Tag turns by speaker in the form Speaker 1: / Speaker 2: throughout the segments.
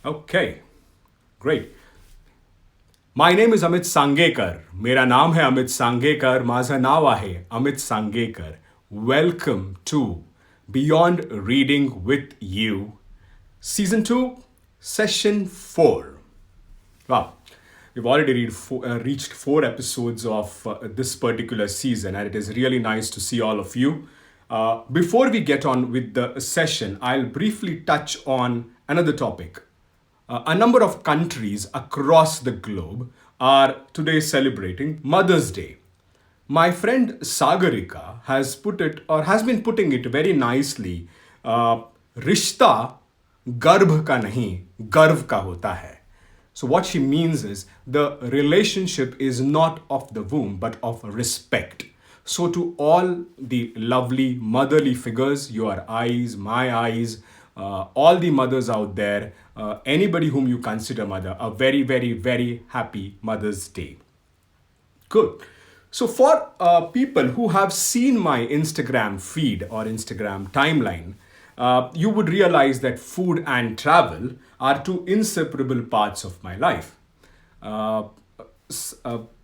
Speaker 1: Okay, great. My name is Amit Sangekar. मेरा नाम है अमित सांगेकर. माझं नाव आहे Amit सांगेकर. Welcome to Beyond Reading with You, Season 2, Session 4. Wow, we've already reached 4 episodes of this particular season, and it is really nice to see all of you. Before we get on with the session, I'll briefly touch on another topic. A number of countries across the globe are today celebrating Mother's Day. My friend Sagarika has put it, or has been putting it very nicely. रिश्ता गर्भ का नहीं गर्व का होता है. So what she means is the relationship is not of the womb but of respect. So to all the lovely motherly figures, your eyes, my eyes, all the mothers out there, anybody whom you consider mother, a very, very, very happy Mother's Day. Good. So, for people who have seen my Instagram feed or Instagram timeline, you would realize that food and travel are two inseparable parts of my life. Uh,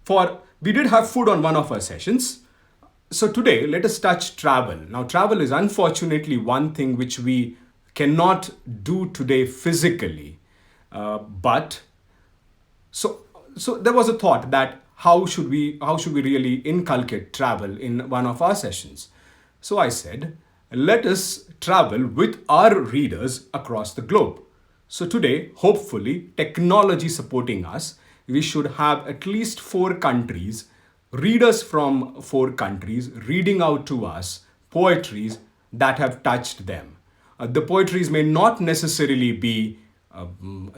Speaker 1: for we did have food on one of our sessions. So today, let us touch travel. Now, travel is unfortunately one thing which we cannot do today physically, but so there was a thought that how should we really inculcate travel in one of our sessions. So I said, let us travel with our readers across the globe. So today, hopefully, technology supporting us, we should have at least 4 countries, readers from 4 countries reading out to us poetries that have touched them. The poetries may not necessarily be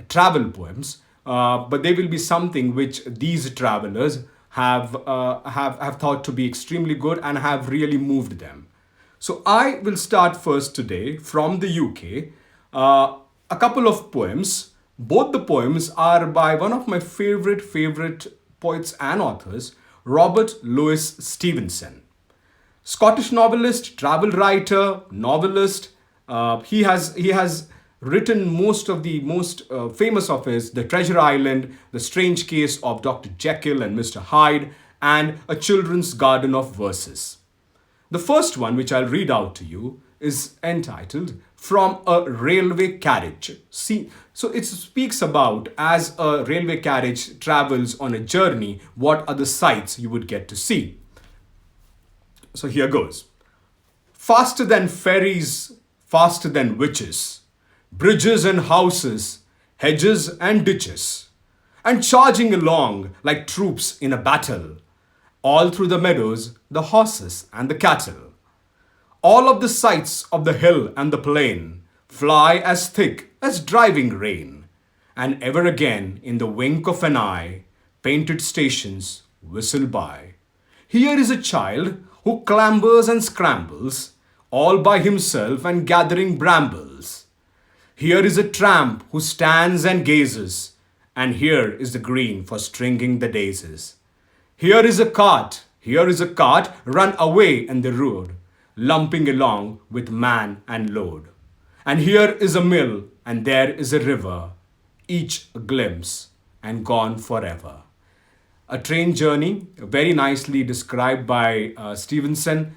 Speaker 1: travel poems, but they will be something which these travelers have thought to be extremely good and have really moved them. So I will start first today from the UK. A couple of poems. Both the poems are by one of my favorite poets and authors, Robert Louis Stevenson. Scottish novelist, travel writer, novelist. He has written most of the most famous of his, The Treasure Island, The Strange Case of Dr. Jekyll and Mr. Hyde, and A Children's Garden of Verses. The first one, which I'll read out to you, is entitled From a Railway Carriage. See, so it speaks about as a railway carriage travels on a journey, what are the sights you would get to see. So here goes. Faster than ferries, faster than witches, bridges and houses, hedges and ditches, and charging along like troops in a battle, all through the meadows, the horses and the cattle. All of the sights of the hill and the plain fly as thick as driving rain, and ever again in the wink of an eye, painted stations whistle by. Here is a child who clambers and scrambles, all by himself and gathering brambles. Here is a tramp who stands and gazes, and here is the green for stringing the daisies. Here is a cart run away in the road, lumping along with man and load. And here is a mill, and there is a river, each a glimpse and gone forever. A train journey, very nicely described by Stevenson.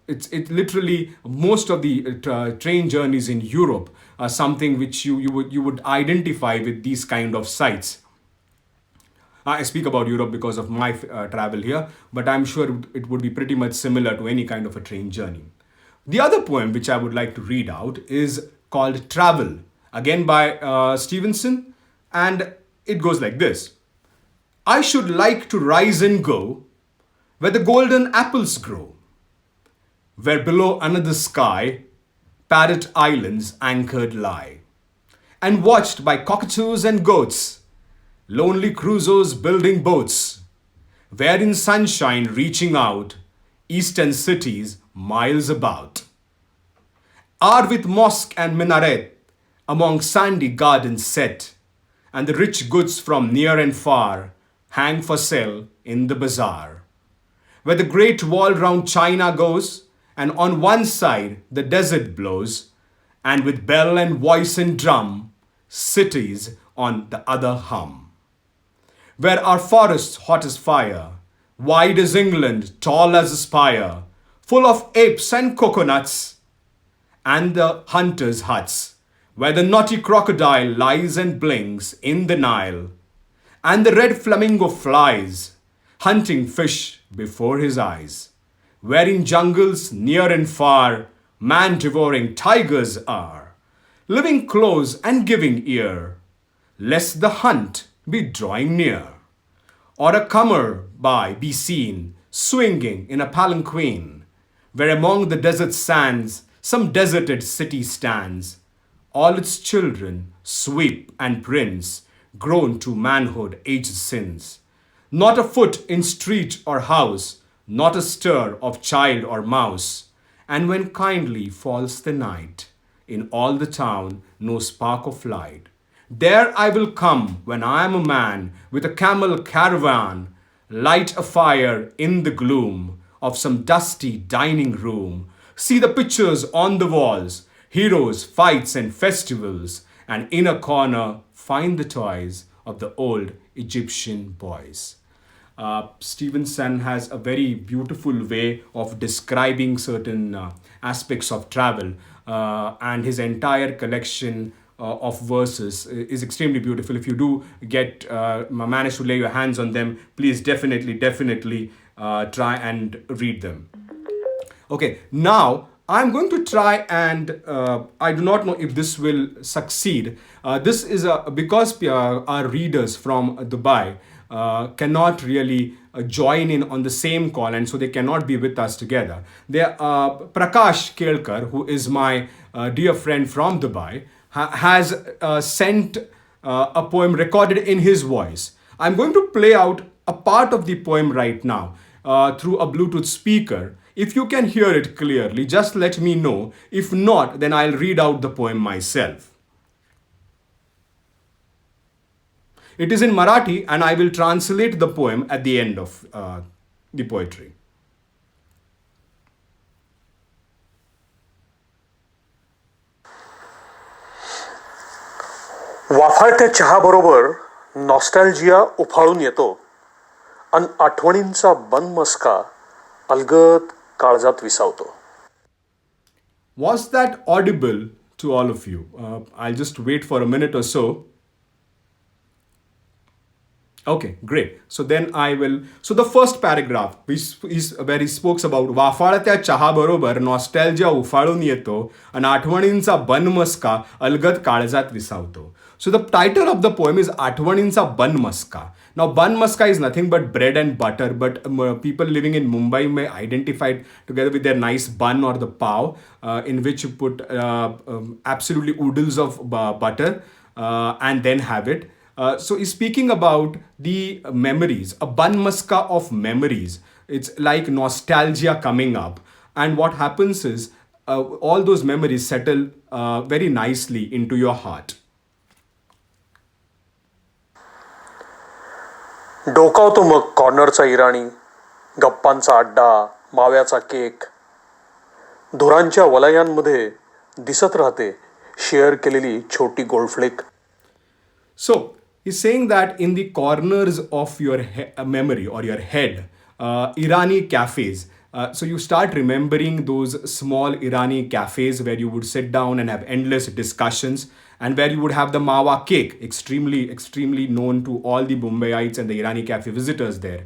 Speaker 1: It's literally most of the train journeys in Europe are something which you would identify with these kind of sites. I speak about Europe because of my travel here, but I'm sure it would be pretty much similar to any kind of a train journey. The other poem which I would like to read out is called Travel, again by Stevenson, and it goes like this. I should like to rise and go where the golden apples grow, where below another sky parrot islands anchored lie, and watched by cockatoos and goats, lonely cruisers building boats, where in sunshine reaching out, eastern cities miles about, are with mosque and minaret among sandy gardens set, and the rich goods from near and far hang for sale in the bazaar, where the great wall round China goes, and on one side the desert blows, and with bell and voice and drum, cities on the other hum. Where are forests hot as fire, wide as England, tall as a spire, full of apes and coconuts, and the hunters' huts, where the naughty crocodile lies and blinks in the Nile, and the red flamingo flies, hunting fish before his eyes, where in jungles near and far, man devouring tigers are, living close and giving ear, lest the hunt be drawing near, or a comer by be seen, swinging in a palanquin, where among the desert sands some deserted city stands, all its children, sweep and prince, grown to manhood aged since. Not a foot in street or house, not a stir of child or mouse. And when kindly falls the night, in all the town no spark of light. There I will come when I am a man with a camel caravan, light a fire in the gloom of some dusty dining room, see the pictures on the walls, heroes, fights, and festivals, and in a corner find the toys of the old Egyptian boys. Stevenson has a very beautiful way of describing certain aspects of travel, and his entire collection of verses is extremely beautiful. If you do get manage to lay your hands on them, please definitely try and read them. Okay, now I'm going to try and I do not know if this will succeed. This is because our readers from Dubai cannot really join in on the same call, and so they cannot be with us together. Prakash Kelkar, who is my dear friend from Dubai, has sent a poem recorded in his voice. I'm going to play out a part of the poem right now through a Bluetooth speaker. If you can hear it clearly, just let me know. If not, then I'll read out the poem myself. It is in Marathi, and I will translate the poem at the end of the poetry.
Speaker 2: वाफाळत्या चहाबरोबर nostalgia उफाळून येतो आणि आठवणींचा बनमस्का अलगद काळजात विसावतो.
Speaker 1: Was that audible to all of you? I'll just wait for a minute or so. Okay, great. So then I will. So the first paragraph is where he speaks about वाफाळत्या चहाबरोबर nostalgia उफाळून येतो आणि आठवणींचा बनमस्का अलगद काळजात विसावतो. So the title of the poem is आठवणींचा bun maska. Now bun maska is nothing but bread and butter, but people living in Mumbai may identify it together with their nice bun or the pav, in which you put absolutely oodles of butter and then have it. So he's speaking about the memories, a banmaska of memories. It's like nostalgia coming up. And what happens is all those memories settle very nicely into your heart.
Speaker 2: डोकावतो मग कॉर्नरचा इराणी, गप्पांचा अड्डा, माव्याचा cake, धुरांच्या वलयांमध्ये दिसत राहते share केलेली छोटी गोल्डफ्लेक.
Speaker 1: So he's saying that in the corners of your memory or your head, Irani cafes. So you start remembering those small Irani cafes where you would sit down and have endless discussions, and where you would have the mawa cake, extremely known to all the Mumbaiites and the Irani cafe visitors there.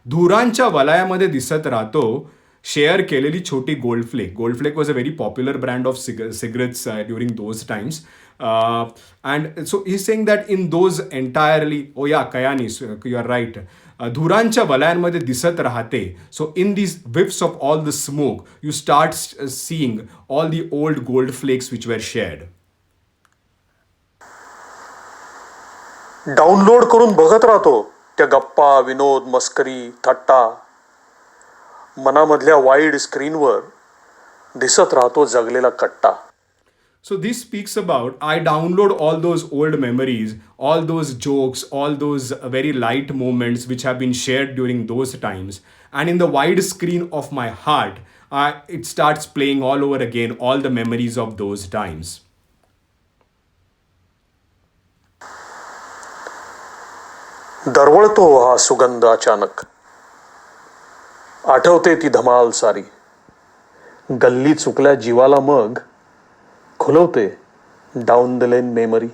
Speaker 1: धुरांच्या वलयामध्ये दिसत राहतो share केलेली छोटी गोल्डफ्लेक. Goldflake was a very popular brand of cigarettes during those times. And so he's saying that in those entirely, oh yeah, Kayani, so you're right. धुरांच्या वलयांमध्ये दिसत राहते. So in these whiffs of all the smoke, you start seeing all the old gold flakes which were shared.
Speaker 2: Download करून बघत राहतो त्या गप्पा, विनोद, मस्करी, थट्टा. मनामधल्या wide स्क्रीनवर दिसत राहतो जगलेला कट्टा.
Speaker 1: So this speaks about, I download all those old memories, all those jokes, all those very light moments which have been shared during those times. And in the wide screen of my heart, it starts playing all over again, all the memories of those times.
Speaker 2: दरवळतो हा सुगंध अचानक. आठवते ती धमाल सारी. गल्ली चुकल्या जीवाला मग खुलवते down the lane memory.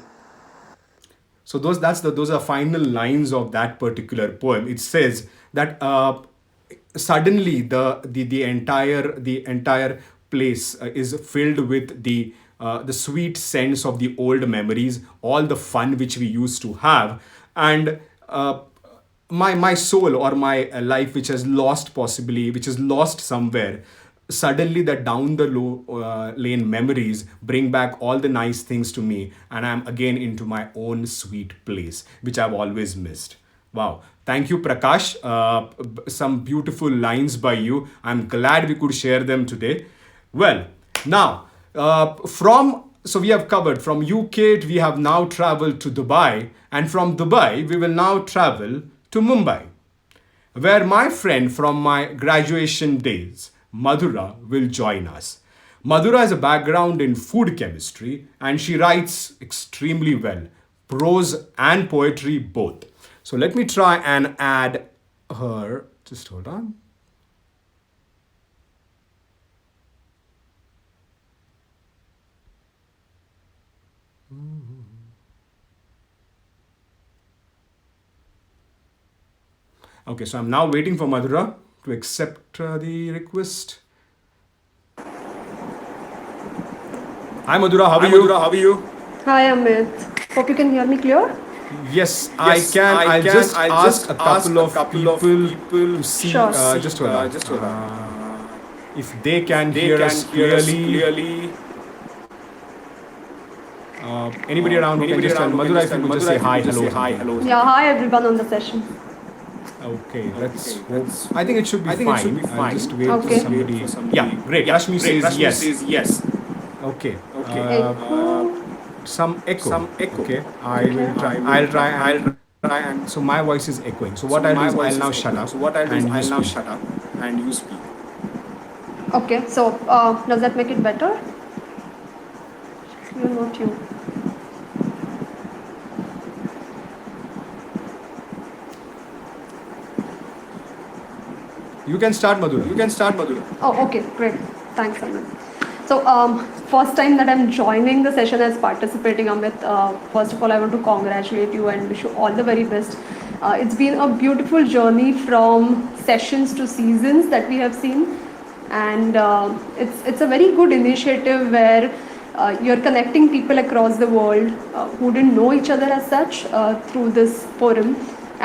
Speaker 1: So those are final lines of that particular poem. It says that suddenly the entire place is filled with the sweet sense of the old memories, all the fun which we used to have, and my soul or my life which has lost, possibly which is lost somewhere, suddenly the down the lane memories bring back all the nice things to me, and I'm again into my own sweet place which I've always missed. Wow, thank you, Prakash. Some beautiful lines by you. I'm glad we could share them today. Well, now from so we have covered from UK, we have now traveled to Dubai, and from Dubai we will now travel to Mumbai, where my friend from my graduation days, Madhura, will join us. Madhura has a background in food chemistry and she writes extremely well, prose and poetry both. So let me try and add her. Just hold on. Okay, so I'm now waiting for Madhura to accept the request. Hi Madhura, how are you? How are you?
Speaker 3: Hi Amit. Hope you can hear me clear.
Speaker 1: Yes, I can. I'll just ask a couple of people to see.
Speaker 3: Sure.
Speaker 1: Just hold on. If they can hear us clearly. Anybody around who can just tell Madhura if you could just say hi, hello.
Speaker 3: Yeah, hi everyone on the session.
Speaker 1: Okay, let's hope. I think it should be fine. I'll just wait
Speaker 3: Okay.
Speaker 1: for somebody. Yeah, great. Rashmi says yes. Okay.
Speaker 3: Echo.
Speaker 1: Some echo. Okay. I'll try and so my voice is echoing. So what I'll do is I'll now shut up.
Speaker 4: And you speak.
Speaker 3: Okay, so does that make it better? You, not you.
Speaker 1: You can start, Madhura.
Speaker 3: Oh, okay, great. Thanks, Amit. So, first time that I'm joining the session as participating, Amit. First of all, I want to congratulate you and wish you all the very best. It's been a beautiful journey from sessions to seasons that we have seen, and it's a very good initiative where you're connecting people across the world who didn't know each other as such through this forum,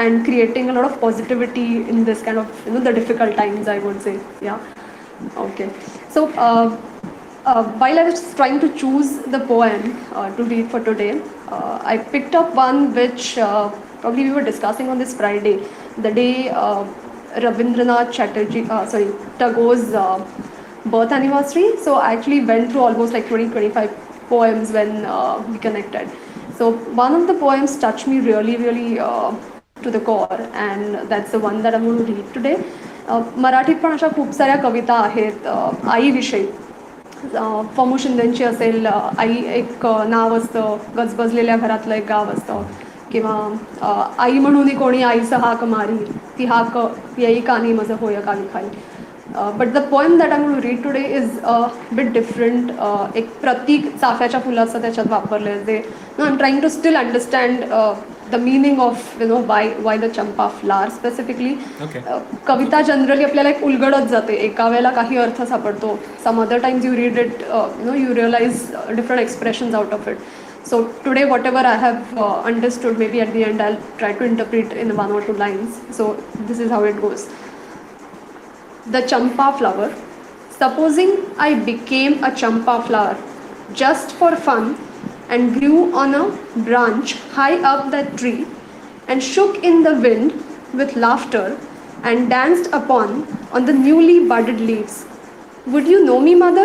Speaker 3: and creating a lot of positivity in this kind of the difficult times, I would say. Yeah. Okay. So while I was trying to choose the poem to read for today, I picked up one which probably we were discussing on this Friday, the day Rabindranath Tagore's birth anniversary. So I actually went through almost like 20-25 poems when we connected. So one of the poems touched me really to the core, and that's the one that I'm going to read today. मराठीत पण अशा खूप साऱ्या कविता आहेत आईविषयी. फमू शिंदेंची असेल, आई एक नाव असतं, गजबजलेल्या घरातलं एक गाव असतं, किंवा आई म्हणून कोणी आईचं हाक मारी, ती हाक येई कानी माझं होय कानी खाई. But the poem that I am to read today is bit different. एक प्रतीक चाफ्याच्या फुलाचं त्याच्यात वापरलं आहे, जे I am trying to still understand the meaning of why the champa flower specifically.
Speaker 1: Okay.
Speaker 3: कविता जनरली आपल्याला एक उलगडत जाते, एका वेळेला काही अर्थ सापडतो. Some other times you read it, you realize different expressions out of it. So today whatever I have understood, maybe at the end I'll try to interpret in 1 or 2 lines. So this is how it goes. The champa flower. Supposing I became a champa flower just for fun, and grew on a branch high up that tree, and shook in the wind with laughter, and danced upon on the newly budded leaves. Would you know me, mother?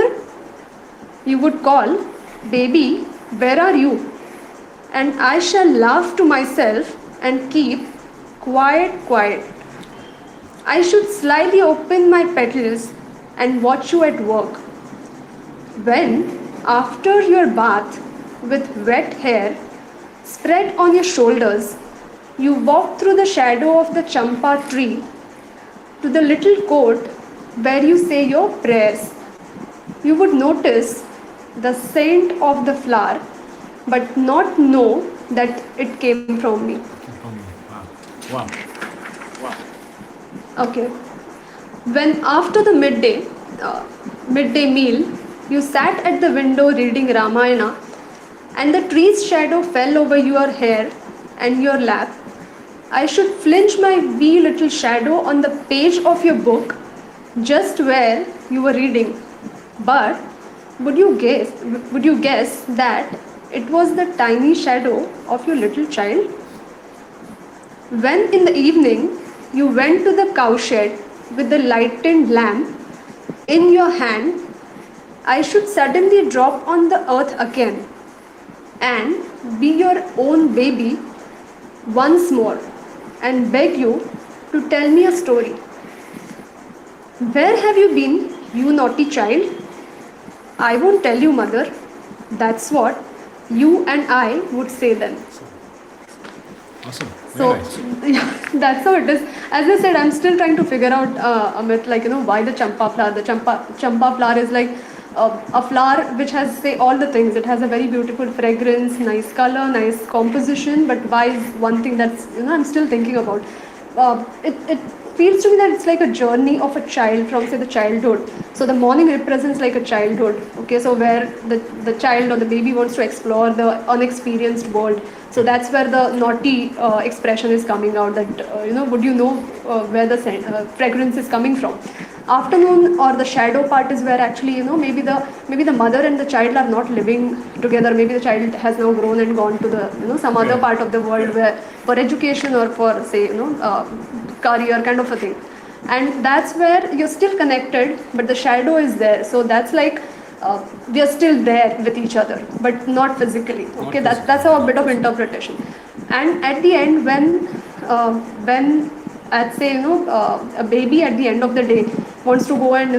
Speaker 3: You would call, baby, where are you? And I shall laugh to myself and keep quiet. I should slyly open my petals and watch you at work. When, after your bath, with wet hair spread on your shoulders, you walk through the shadow of the champa tree to the little court where you say your prayers. You would notice the scent of the flower but not know that it came from me.
Speaker 1: Wow.
Speaker 3: Okay. When after the midday meal, you sat at the window reading Ramayana and the tree's shadow fell over your hair and your lap, I should flinch my wee little shadow on the page of your book just where you were reading. But would you guess that it was the tiny shadow of your little child? When in the evening you went to the cowshed with the lighted lamp in your hand, I should suddenly drop on the earth again and be your own baby once more and beg you to tell me a story. Where have you been, you naughty child? I won't tell you, mother. That's what you and I would say then.
Speaker 1: Awesome.
Speaker 3: So,
Speaker 1: Very nice.
Speaker 3: yeah, that's how it is. As I said, I'm still trying to figure out, Amit, why the champa flower. The champa flower is like a flower which has, say, all the things. It has a very beautiful fragrance, nice color, nice composition. But why is one thing that's, I'm still thinking about. It feels to me that it's like a journey of a child from, say, the childhood. So the morning represents like a childhood. Okay, so where the child or the baby wants to explore the unexperienced world. So that's where the naughty expression is coming out, that, would you know where the fragrance is coming from? Afternoon or the shadow part is where actually, maybe the mother and the child are not living together. Maybe the child has now grown and gone to the, some other part of the world where for education or for, say, career kind of a thing. And that's where you're still connected, but the shadow is there. So that's like, we are still there with each other, but not physically. Okay, that's a bit of interpretation. And at the end, when I'd say, a baby at the end of the day wants to go and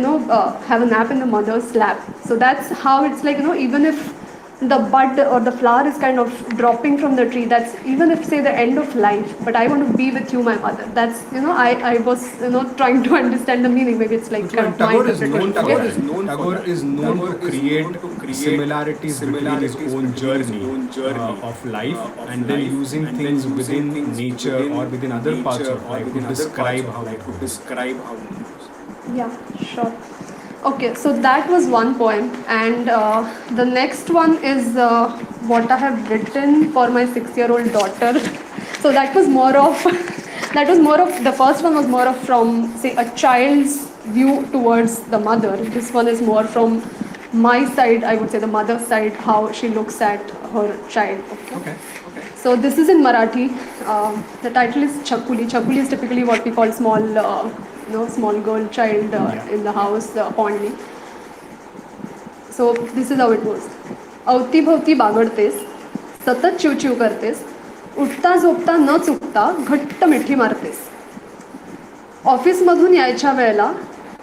Speaker 3: have a nap in the mother's lap. So that's how it's like, even if the bud or the flower is kind of dropping from the tree, that's even if, say, the end of life, but I want to be with you, my mother. That's, I was trying to understand the meaning. Maybe it's like kind of my
Speaker 1: Tagore is
Speaker 3: interpretation.
Speaker 1: Tagore is known to create similarities between his own journey of life, and then using things within nature or within other parts of life to describe how it goes.
Speaker 3: Yeah, sure. Okay, so that was one poem, and the next one is what I have written for my 6-year-old daughter. So that was more of the first one was more of from, say, a child's view towards the mother. This one is more from my side, I would say, the mother's side, how she looks at her child.
Speaker 1: Okay.
Speaker 3: So this is in Marathi. The title is Chakuli. Chakuli is typically what we call small small girl child in the house, pondly. So this is how it goes. अवतीभवती बागडतेस, सतत चिवचिव करतेस, उठता झोपता न चुकता घट्ट मिठी मारतेस. ऑफिसमधून यायच्या वेळेला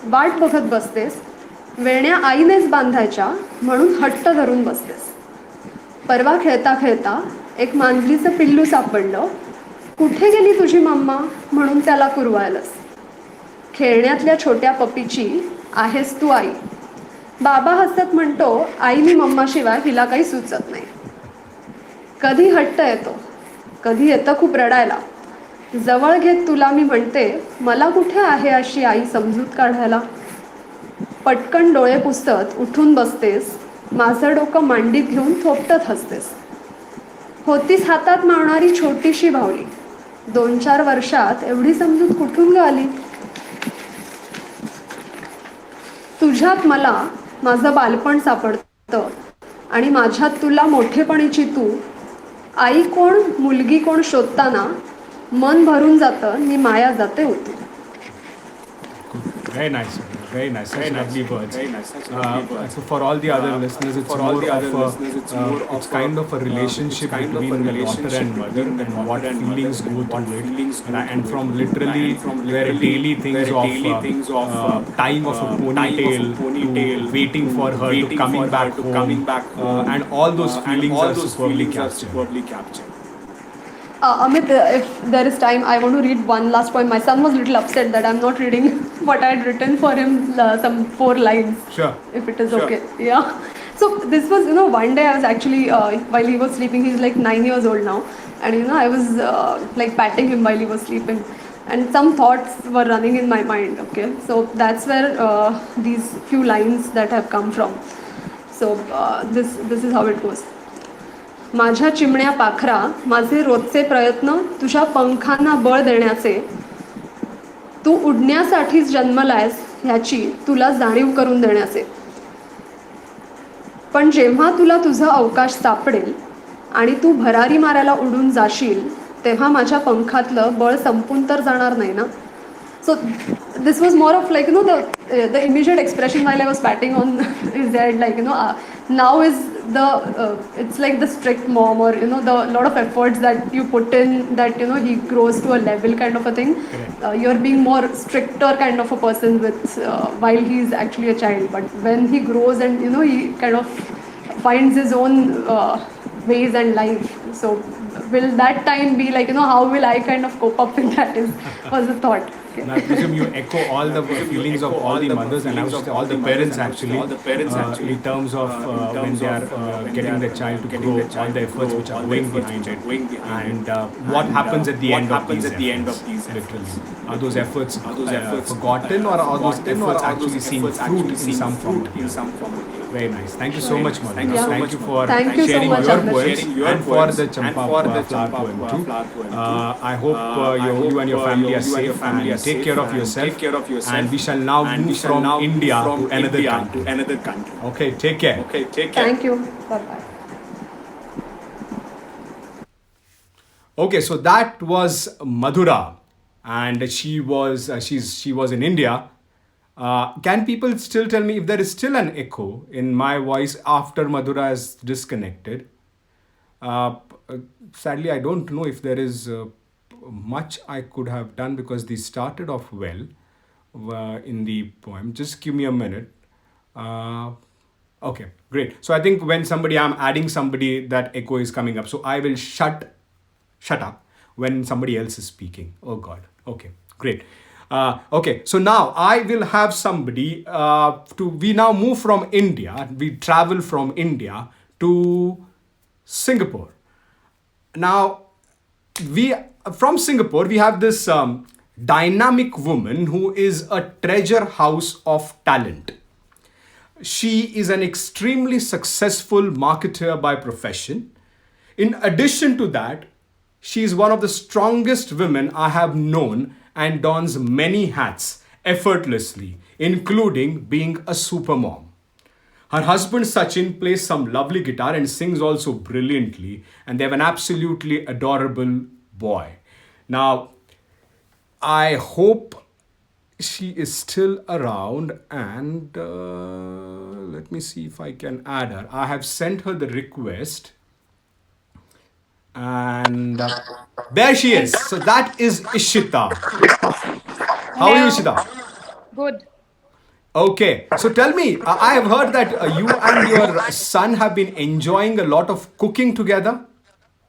Speaker 3: वाट बघत बसतेस, वेण्या आईनेच बांधायच्या म्हणून हट्ट धरून बसतेस. परवा खेळता खेळता एक मांजरीचं पिल्लू सापडलं, कुठे गेली तुझी मम्मा म्हणून त्याला कुरवायलंस. खेळण्यातल्या छोट्या पपीची आहेस तू आई. बाबा हसत म्हणतो, आईनी मम्माशिवाय हिला काही सुचत नाही. कधी हट्ट येतो, कधी येतं खूप रडायला. जवळ घेत तुला मी म्हणते, मला कुठे आहे अशी आई समजूत काढायला. पटकन डोळे पुसत उठून बसतेस, माझं डोकं मांडीत घेऊन थोपटत हसतेस. होतीस हातात मावणारी छोटीशी भावली, 2-4 वर्षात एवढी समजूत कुठून ग आली. तुझ्यात मला माझं बालपण सापडतं आणि माझ्यात तुला मोठेपणीची तू. आई कोण मुलगी कोण शोधताना मन भरून जातं नि माया जाते होती.
Speaker 1: Very nice, very nice. Such lovely words. So for all the other listeners, it's kind of a relationship between the daughter and mother, and what feelings go through it, and from literally where daily things of tying of a ponytail to waiting for her to coming back home, and all those feelings are superbly captured.
Speaker 3: Amit, if there is time, I want to read one last poem. My son was a little upset that I'm not reading what I had written for him, some 4 lines.
Speaker 1: Sure.
Speaker 3: If it is
Speaker 1: Sure.
Speaker 3: okay. Yeah. So this was, one day I was actually, while he was sleeping, he's like 9 years old now. And, I was like patting him while he was sleeping. And some thoughts were running in my mind, okay. So that's where these few lines that have come from. So this is how it goes. माझ्या चिमण्या पाखरा, माझे रोजचे प्रयत्न तुझ्या पंखांना बळ देण्याचे, तू उडण्यासाठीच जन्मलायस ह्याची तुला जाणीव करून देण्याचे. पण जेव्हा तुला तुझं अवकाश सापडेल आणि तू भरारी मारायला उडून जाशील, तेव्हा माझ्या पंखातलं बळ संपून तर जाणार नाही ना. So this was more of like, the immediate expression while I was patting on his head, like, now is it's like the strict mom, or, the lot of efforts that you put in, that, he grows to a level kind of a thing. You're being more stricter kind of a person with, while he's actually a child. But when he grows and, he kind of finds his own ways and life. So will that time be like, how will I kind of cope up with that was the thought. Okay.
Speaker 1: Now, I presume you echo all the feelings of all the mothers and I would say all the parents actually, in terms of when they are getting the child to grow, all the efforts which are going behind it, and what happens at the end of these efforts, literally. Are those efforts forgotten, or are those efforts actually seeing fruit in some form? Very nice. Thank you so much, Madhu.
Speaker 3: Thank you.
Speaker 1: Thank you for
Speaker 3: Thank you so
Speaker 1: sharing
Speaker 3: much,
Speaker 1: your
Speaker 3: Amit.
Speaker 1: poems and for the Champa flower poem too. I hope you and your family are safe and take care of yourself. And we shall now move from India to another country. Okay, take care.
Speaker 3: Thank you. Bye-bye.
Speaker 1: Okay, so that was Madhura, and she was in India. Can people still tell me if there is still an echo in my voice after Madhura is disconnected? Sadly, I don't know if there is much I could have done, because they started off well in the poem. Just give me a minute. Okay, great. So I think when I'm adding somebody, that echo is coming up. So I will shut up when somebody else is speaking. Oh God. Okay, great. Okay, so now I will have somebody we now move from India. We travel from India to Singapore. Now, from Singapore, we have this dynamic woman who is a treasure house of talent. She is an extremely successful marketer by profession. In addition to that, she is one of the strongest women I have known and dons many hats effortlessly, including being a supermom. Her husband Sachin plays some lovely guitar and sings also brilliantly, and they have an absolutely adorable boy. Now, I hope she is still around, and let me see if I can add her. I have sent her the request, and there she is. So that is Ishita. How are you, Ishita?
Speaker 5: Good.
Speaker 1: Okay, so tell me, I have heard that you and your son have been enjoying a lot of cooking together.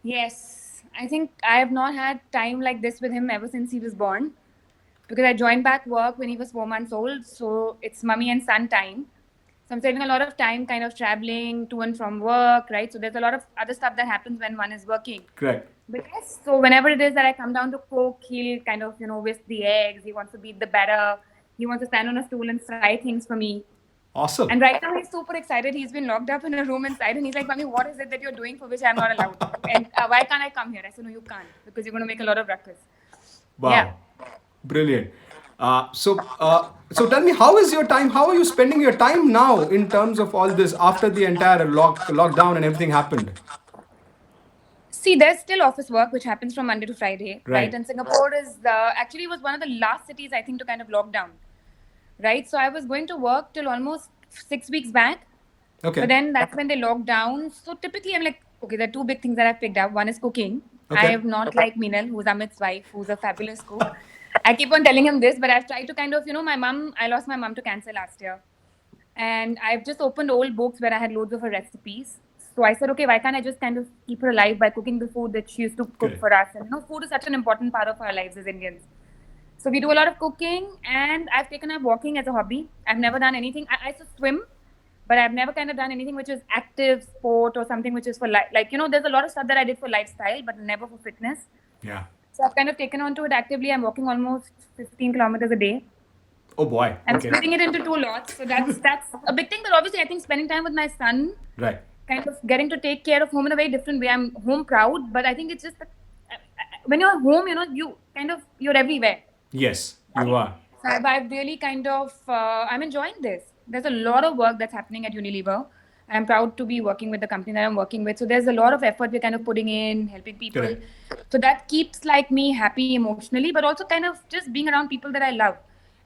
Speaker 5: Yes. I think I have not had time like this with him ever since he was born, because I joined back work when he was 4 months old. So it's mummy and son time. So I'm spending a lot of time kind of traveling to and from work, right? So there's a lot of other stuff that happens when one is working.
Speaker 1: Correct.
Speaker 5: But yes, so whenever it is that I come down to cook, he'll kind of, whisk the eggs. He wants to beat the batter. He wants to stand on a stool and fry things for me.
Speaker 1: Awesome.
Speaker 5: And right now he's super excited. He's been locked up in a room inside, and he's like, "Mommy, what is it that you're doing for which I'm not allowed? And why can't I come here?" I said, "No, you can't, because you're going to make a lot of ruckus."
Speaker 1: Wow.
Speaker 5: Yeah.
Speaker 1: Brilliant. So tell me, how is your time? How are you spending your time now in terms of all this after the entire lockdown and everything happened?
Speaker 5: See, there's still office work, which happens from Monday to Friday,
Speaker 1: Right.
Speaker 5: right? And Singapore is actually was one of the last cities, I think, to kind of lock down, right? So I was going to work till almost 6 weeks back.
Speaker 1: Okay.
Speaker 5: But then that's when they locked down. So typically I'm like, okay, there are two big things that I've picked up. One is cooking.
Speaker 1: Okay.
Speaker 5: I am not like Meenal, who's Amit's wife, who's a fabulous cook. I keep on telling him this, but I've tried to kind of, I lost my mom to cancer last year. And I've just opened old books where I had loads of her recipes. So I said, okay, why can't I just kind of keep her alive by cooking the food that she used to cook
Speaker 1: Correct.
Speaker 5: for us? And food is such an important part of our lives as Indians. So we do a lot of cooking, and I've taken up walking as a hobby. I've never done anything. I used to swim, but I've never kind of done anything which is active sport or something which is for there's a lot of stuff that I did for lifestyle, but never for fitness.
Speaker 1: Yeah.
Speaker 5: So I've kind of taken on to it actively. I'm walking almost 15 kilometers a day.
Speaker 1: Oh boy.
Speaker 5: I'm
Speaker 1: Okay.
Speaker 5: splitting it into 2 lots. So that's a big thing. But obviously, I think spending time with my son,
Speaker 1: Right.
Speaker 5: kind of getting to take care of home in a very different way. I'm home proud, but I think it's just that, when you're home, you're everywhere.
Speaker 1: Yes, you are.
Speaker 5: So I've really I'm enjoying this. There's a lot of work that's happening at Unilever. I'm proud to be working with the company that I'm working with. So there's a lot of effort we're kind of putting in, helping people.
Speaker 1: Correct.
Speaker 5: So that keeps me happy emotionally, but also kind of just being around people that I love.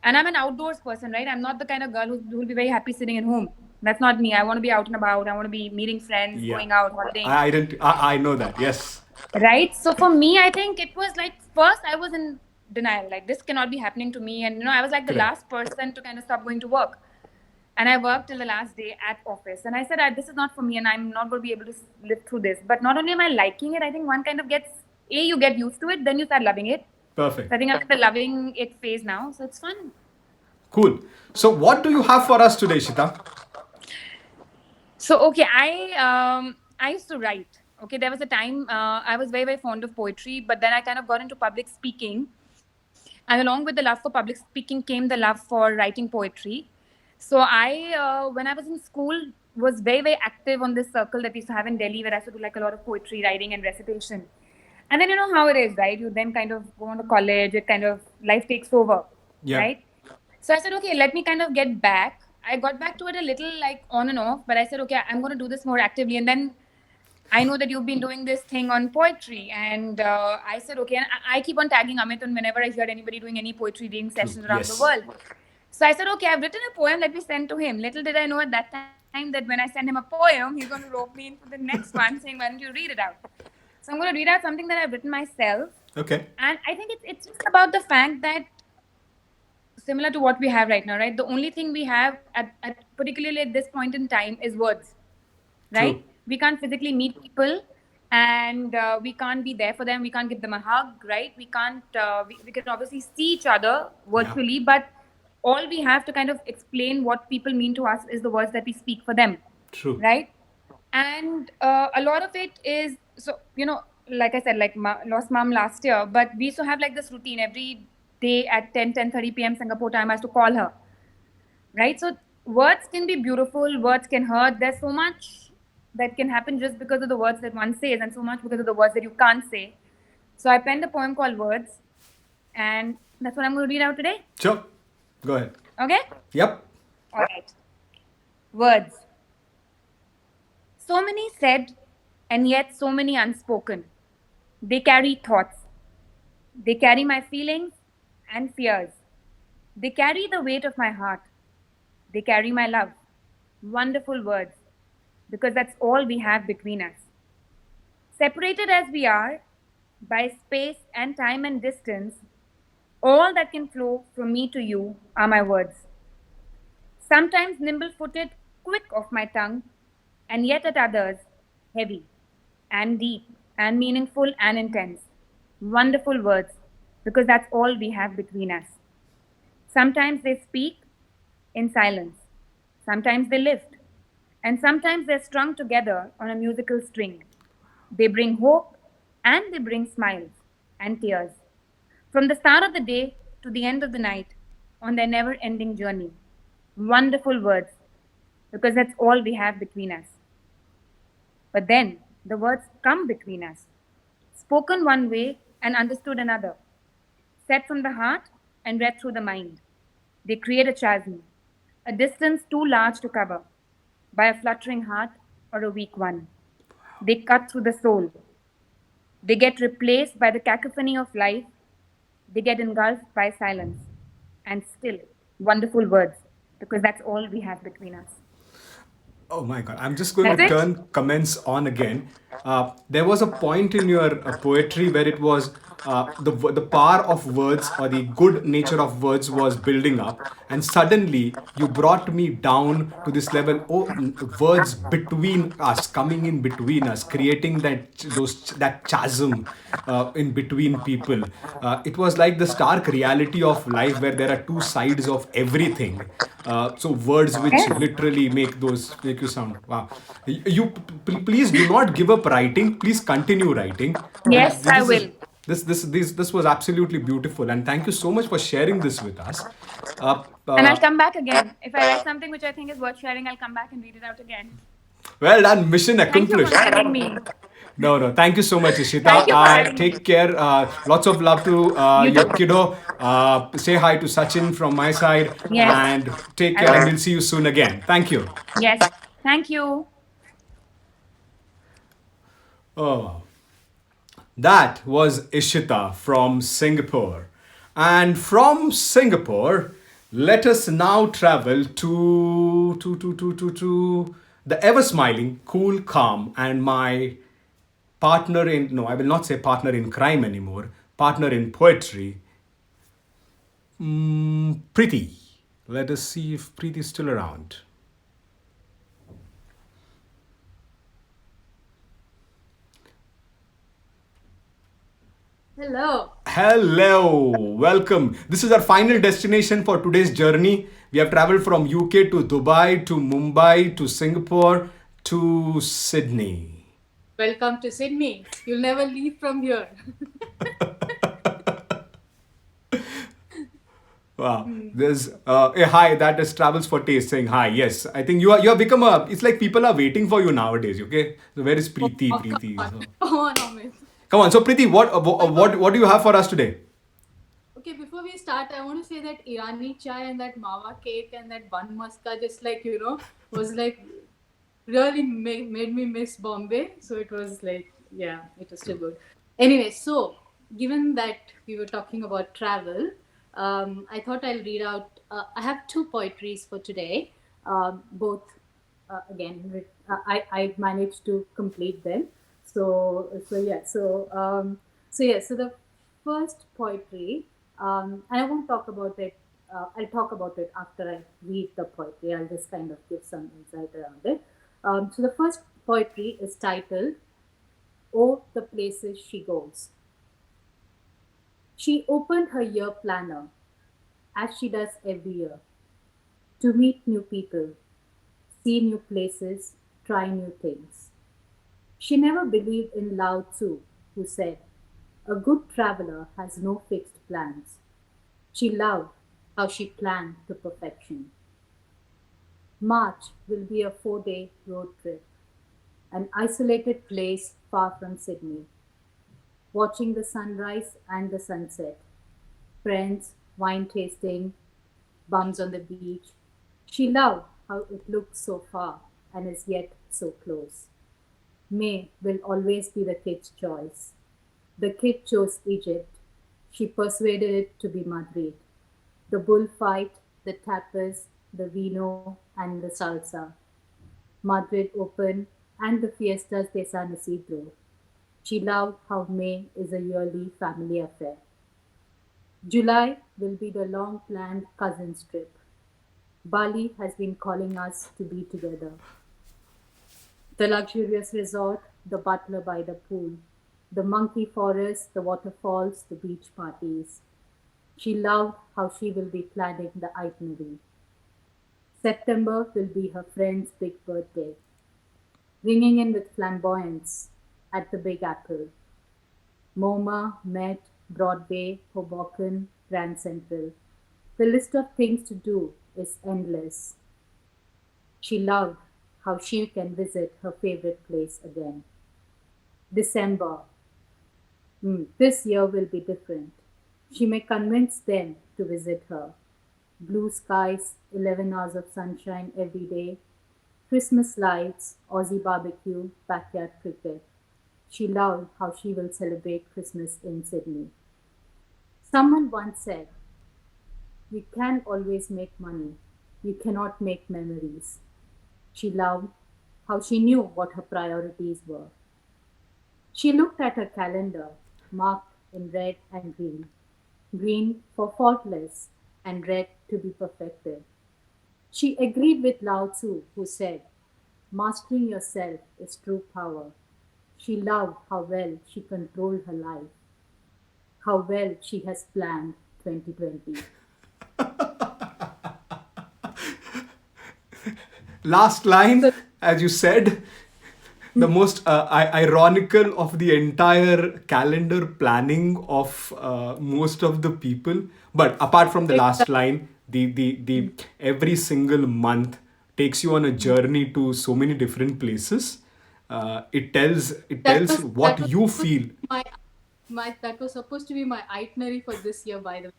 Speaker 5: And I'm an outdoors person, right? I'm not the kind of girl who will be very happy sitting at home. That's not me. I want to be out and about. I want to be meeting friends,
Speaker 1: Yeah.
Speaker 5: going out, holidaying.
Speaker 1: I know that. Yes.
Speaker 5: Right? So for me, I think it was first I was in denial, this cannot be happening to me. And, I was the
Speaker 1: Correct.
Speaker 5: last person to kind of stop going to work. And I worked till the last day at office. And I said, this is not for me and I'm not going to be able to live through this. But not only am I liking it, I think one kind of you get used to it, then you start loving it.
Speaker 1: Perfect.
Speaker 5: So I think I'm in the loving it phase now. So it's fun.
Speaker 1: Cool. So what do you have for us today, Shita?
Speaker 5: So, okay, I used to write. Okay, there was a time I was very, very fond of poetry, but then I kind of got into public speaking. And along with the love for public speaking came the love for writing poetry. So when I was in school, was very, very active on this circle that we used to have in Delhi, where I used to do a lot of poetry, writing, and recitation. And then you know how it is, right? You then kind of go on to college, life takes over,
Speaker 1: Yeah.
Speaker 5: right? So I said, okay, let me kind of get back. I got back to it a little on and off, but I said, okay, I'm going to do this more actively. And then I know that you've been doing this thing on poetry. And I said, okay, and I keep on tagging Amit on whenever I hear anybody doing any poetry reading sessions around
Speaker 1: Yes.
Speaker 5: the world. So I said, okay, I've written a poem, let me send to him. Little did I know at that time that when I send him a poem, he's going to rope me in for the next one, saying, why don't you read it out? So I'm going to read out something that I've written myself.
Speaker 1: Okay.
Speaker 5: And I think it's just about the fact that, similar to what we have right now, right? The only thing we have, particularly at this point in time, is words, right?
Speaker 1: True.
Speaker 5: We can't physically meet people, and we can't be there for them. We can't give them a hug, right? We can't. We can obviously see each other virtually, but all we have to kind of explain what people mean to us is the words that we speak for them.
Speaker 1: True.
Speaker 5: Right? And a lot of it is, so, like I said, lost mom last year, but we used to have this routine every day at 10:30 p.m. Singapore time. I used to call her. Right? So words can be beautiful, words can hurt. There's so much that can happen just because of the words that one says, and so much because of the words that you can't say. So I penned a poem called Words, and that's what I'm going to read out today.
Speaker 1: Sure. Go ahead.
Speaker 5: Okay?
Speaker 1: Yep.
Speaker 5: All right. Words. So many said, and yet so many unspoken. They carry thoughts. They carry my feelings and fears. They carry the weight of my heart. They carry my love. Wonderful words, because that's all we have between us. Separated as we are by space and time and distance, all that can flow from me to you are my words. Sometimes nimble-footed, quick off my tongue, and yet at others, heavy and deep and meaningful and intense. Wonderful words, because that's all we have between us. Sometimes they speak in silence. Sometimes they lift. And sometimes they're strung together on a musical string. They bring hope and they bring smiles and tears. From the start of the day to the end of the night on their never-ending journey. Wonderful words, because that's all we have between us. But then the words come between us, spoken one way and understood another, said from the heart and read through the mind. They create a chasm, a distance too large to cover by a fluttering heart or a weak one. They cut through the soul. They get replaced by the cacophony of life. They get engulfed by silence. And still, wonderful words, because that's all we have between us.
Speaker 1: Oh my God. I'm just going to
Speaker 5: That's it?
Speaker 1: turn comments on again. there was a point in your poetry where it was the power of words or the good nature of words was building up, and suddenly you brought me down to this level. Oh, words between us, coming in between us, creating that chasm in between people. It was like the stark reality of life where there are two sides of everything. So words which
Speaker 5: Yes.
Speaker 1: literally make you sound wow. Please do not give up writing. Please continue writing.
Speaker 5: Yes, I
Speaker 1: This is
Speaker 5: will.
Speaker 1: this was absolutely beautiful, and thank you so much for sharing this with us. Uh,
Speaker 5: And I'll
Speaker 1: uh,
Speaker 5: come back again. If I write something which I think is worth sharing, I'll come back and read it out again.
Speaker 1: well done, mission
Speaker 5: Thank you for
Speaker 1: accomplished.
Speaker 5: having me.
Speaker 1: No, thank you so much,
Speaker 5: Thank
Speaker 1: Ishita.
Speaker 5: you for having me.
Speaker 1: Take care. Lots of love to
Speaker 5: You
Speaker 1: your
Speaker 5: too.
Speaker 1: kiddo. Say hi to Sachin from my side,
Speaker 5: Yes,
Speaker 1: and take
Speaker 5: I
Speaker 1: care. And
Speaker 5: will.
Speaker 1: we'll see you soon again. Thank you.
Speaker 5: Yes. Thank you.
Speaker 1: Oh. That was Ishita from Singapore. And from Singapore, let us now travel to the ever smiling, cool, calm, and my partner in, no, I will not say partner in crime anymore, partner in poetry, Preeti. Let us see if Preeti is still around.
Speaker 6: Hello.
Speaker 1: Hello, welcome. This is our final destination for today's journey. We have traveled from UK to Dubai to Mumbai to Singapore to Sydney.
Speaker 6: Welcome to Sydney. You'll never leave from here.
Speaker 1: Wow, there's a hi that is travels for taste saying hi. Yes, I think you have become a. It's like people are waiting for you nowadays. Okay, so where is Preeti?
Speaker 6: Oh, come
Speaker 1: Preeti.
Speaker 6: on.
Speaker 1: So,
Speaker 6: Come on, Amit.
Speaker 1: come on. So Preeti, what do you have for us today?
Speaker 6: Okay, before we start, I want to say that Irani chai and that mawa cake and that bun maska just was like really made me miss Bombay. So it was like, yeah, it was still good. Anyway, so given that we were talking about travel, I thought I'll read out. I have two poetries for today. Both, I managed to complete them. So the first poetry, and I won't talk about it. I'll talk about it after I read the poetry. I'll just kind of give some insight around it. So the first poetry is titled "Oh, the Places She Goes." She opened her year planner, as she does every year, to meet new people, see new places, try new things. She never believed in Lao Tzu, who said, "A good traveler has no fixed plans." She loved how she planned to perfection. March will be a 4-day road trip, an isolated place far from Sydney, watching the sunrise and the sunset, friends, wine tasting, bums on the beach. She loved how it looked so far and is yet so close. May will always be the kid's choice. The kid chose Egypt. She persuaded it to be Madrid. The bullfight, the tapas, the vino, and the salsa. Madrid Open, and the Fiestas de San Isidro. She loved how May is a yearly family affair. July will be the long planned cousins trip. Bali has been calling us to be together. The luxurious resort, the butler by the pool, the monkey forest, the waterfalls, the beach parties. She loved how she will be planning the itinerary. September will be her friend's big birthday, ringing in with flamboyance at the Big Apple. MoMA, Met, Broadway, Hoboken, Grand Central. The list of things to do is endless. She loved how she can visit her favorite place again. December. This year will be different. She may convince them to visit her. Blue skies, 11 hours of sunshine every day, Christmas lights, Aussie barbecue, backyard cricket. She loved how she will celebrate Christmas in Sydney. Someone once said, "You can always make money, you cannot make memories." She loved how she knew what her priorities were. She looked at her calendar, marked in red and green. Green for faultless, and red to be perfected. She agreed with Lao Tzu, who said, mastering yourself is true power. She loved how well she controlled her life, how well she has planned 2020.
Speaker 1: Last line,
Speaker 6: So
Speaker 1: as you said, the most ironical of the entire calendar planning of most of the people. But apart from the last line, the every single month takes you on a journey to so many different places. It
Speaker 6: that
Speaker 1: tells
Speaker 6: was that
Speaker 1: what
Speaker 6: was
Speaker 1: you
Speaker 6: supposed to
Speaker 1: feel.
Speaker 6: be my that was supposed to be my itinerary for this year, by the way.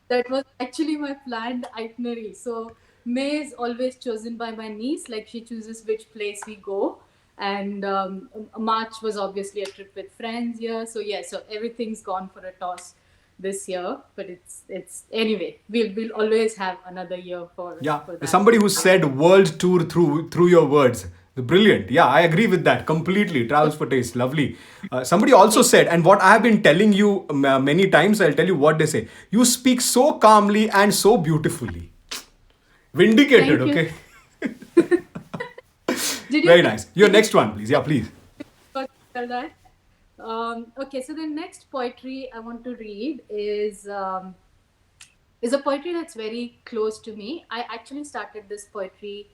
Speaker 6: That was actually my planned itinerary. So May is always chosen by my niece, like she chooses which place we go. And March was obviously a trip with friends here. So yeah, so everything's gone for a toss this year. But it's anyway, we'll always have another year
Speaker 1: Yeah,
Speaker 6: for
Speaker 1: as
Speaker 6: that.
Speaker 1: somebody who said world tour through your words. Brilliant. Yeah, I agree with that completely. Travels for taste. Lovely. Somebody also said, and what I have been telling you many times, I'll tell you what they say. You speak so calmly and so beautifully. Vindicated,
Speaker 6: Thank you.
Speaker 1: okay?
Speaker 6: Did you
Speaker 1: Very nice. Your next one, please. Yeah, please.
Speaker 6: for that? Okay, so the next poetry I want to read is a poetry that's very close to me. I actually started this poetry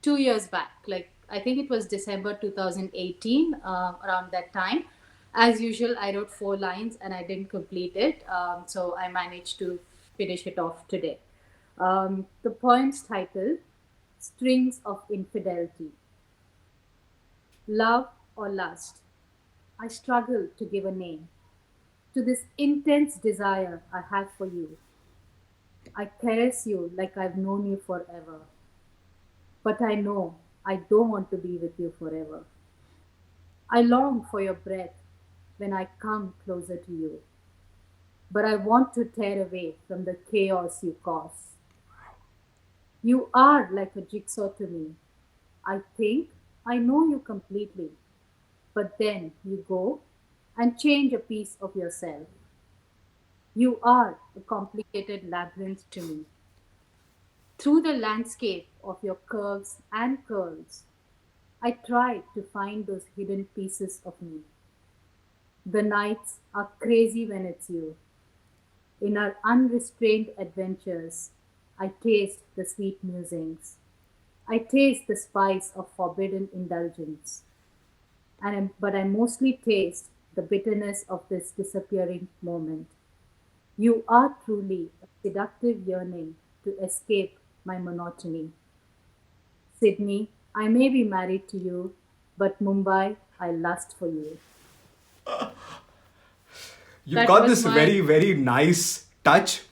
Speaker 6: 2 years back. Like I think it was December 2018, around that time. As usual, I wrote 4 lines and I didn't complete it. So I managed to finish it off today. The poem's title, Strings of Infidelity. Love or lust? I struggle to give a name to this intense desire I have for you. I caress you like I've known you forever. But I know I don't want to be with you forever. I long for your breath when I come closer to you. But I want to tear away from the chaos you cause. You are like a jigsaw to me. I think I know you completely, but then you go and change a piece of yourself. You are a complicated labyrinth to me. Through the landscape of your curves and curls, I try to find those hidden pieces of me. The nights are crazy when it's you. In our unrestrained adventures, I taste the sweet musings. I taste the spice of forbidden indulgence. But I mostly taste the bitterness of this disappearing moment. You are truly a seductive yearning to escape my monotony. Sydney, I may be married to you, but Mumbai, I lust for you.
Speaker 1: You've
Speaker 6: That
Speaker 1: got
Speaker 6: was
Speaker 1: this
Speaker 6: my
Speaker 1: very nice touch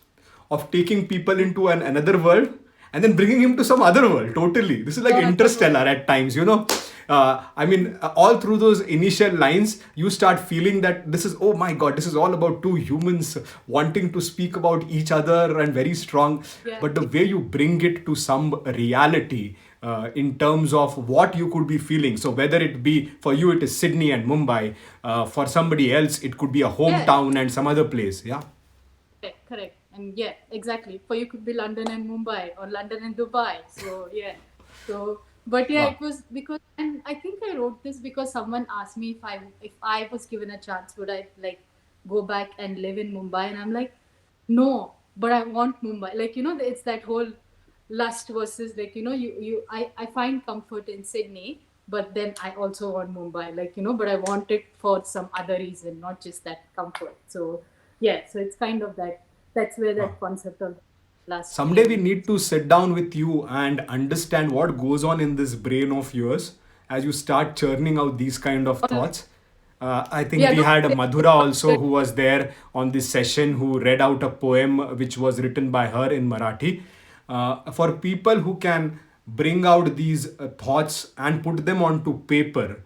Speaker 1: of taking people into another world and then bringing him to some other world. Totally. This is like interstellar at times, you know. All through those initial lines, you start feeling that this is, oh my God, this is all about two humans wanting to speak about each other and very strong.
Speaker 6: yeah,
Speaker 1: But the way you bring it to some reality, in terms of what you could be feeling. So whether it be for you, it is Sydney and Mumbai. For somebody else, it could be a
Speaker 6: yeah,
Speaker 1: hometown and some other place. Yeah.
Speaker 6: correct. And yeah, exactly. For you could be London and Mumbai or London and Dubai. So yeah. So but yeah,
Speaker 1: Wow.
Speaker 6: it was because, and I think I wrote this because someone asked me if I was given a chance, would I like go back and live in Mumbai? And I'm like, no, but I want Mumbai. Like, it's that whole lust versus, like, I find comfort in Sydney, but then I also want Mumbai, like, but I want it for some other reason, not just that comfort. So yeah, so it's kind of that's where
Speaker 1: Wow.
Speaker 6: that concept of lust
Speaker 1: Someday we
Speaker 6: came.
Speaker 1: need to sit down with you and understand what goes on in this brain of yours as you start churning out these kind of thoughts. I think
Speaker 6: Yeah,
Speaker 1: we
Speaker 6: no,
Speaker 1: had Madhura also who was there on this session who read out a poem which was written by her in Marathi. For people who can bring out these thoughts and put them onto paper,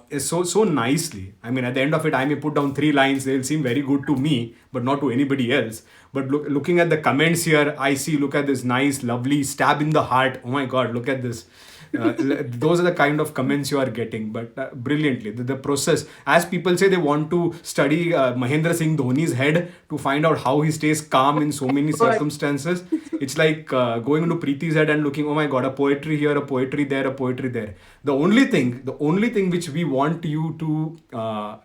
Speaker 1: is so nicely. I mean, at the end of it, I may put down 3 lines. They'll seem very good to me, but not to anybody else. But looking at the comments here, I see. Look at this nice, lovely stab in the heart. Oh my God! Look at this. Those are the kind of comments you are getting, but brilliantly. The process, as people say, they want to study Mahendra Singh Dhoni's head to find out how he stays calm in so many circumstances. It's like going into Preeti's head and looking, oh my god, a poetry here, a poetry there, a poetry there. The only thing which we want you to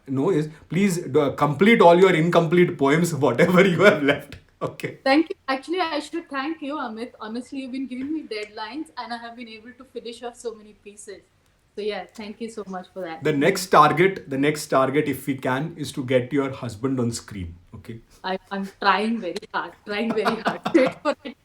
Speaker 1: know is, please complete all your incomplete poems, whatever you have left. Okay.
Speaker 6: Thank you. Actually, I should thank you, Amit. Honestly, you've been giving me deadlines and I have been able to finish off so many pieces. So yeah, thank you so much for that.
Speaker 1: The next target, if we can, is to get your husband on screen. Okay.
Speaker 6: I'm trying very hard. Wait for it.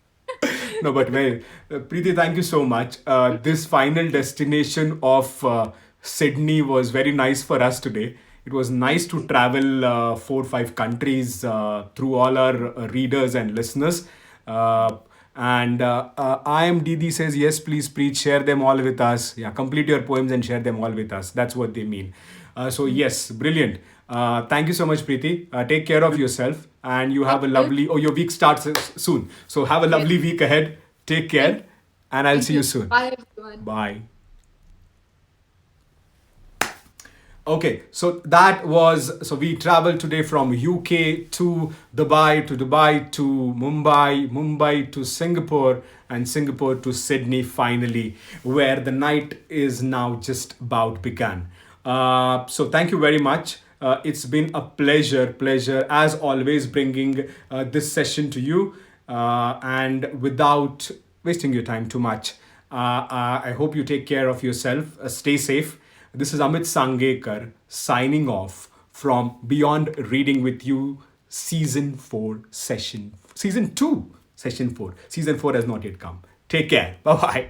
Speaker 1: No, but Preeti, thank you so much. This final destination of Sydney was very nice for us today. It was nice to travel 4 or 5 countries through all our readers and listeners. And I am Didi says, yes, please share them all with us. Yeah, complete your poems and share them all with us. That's what they mean. So yes, brilliant. Thank you so much, Preeti. Take care of yourself, and you have a lovely, your week starts soon. So have a lovely week ahead. Take care, and I'll see you soon.
Speaker 6: Bye, everyone.
Speaker 1: Bye. Okay, so we traveled today from UK to Dubai to Mumbai to Singapore, and Singapore to Sydney finally, where the night is now just about begun. So thank you very much. It's been a pleasure as always bringing this session to you, and without wasting your time too much. I hope you take care of yourself. Stay safe. This is Amit Sangekar signing off from Beyond Reading with You, Season 4, Session 2, Session 4. Season 4 has not yet come. Take care. Bye-bye.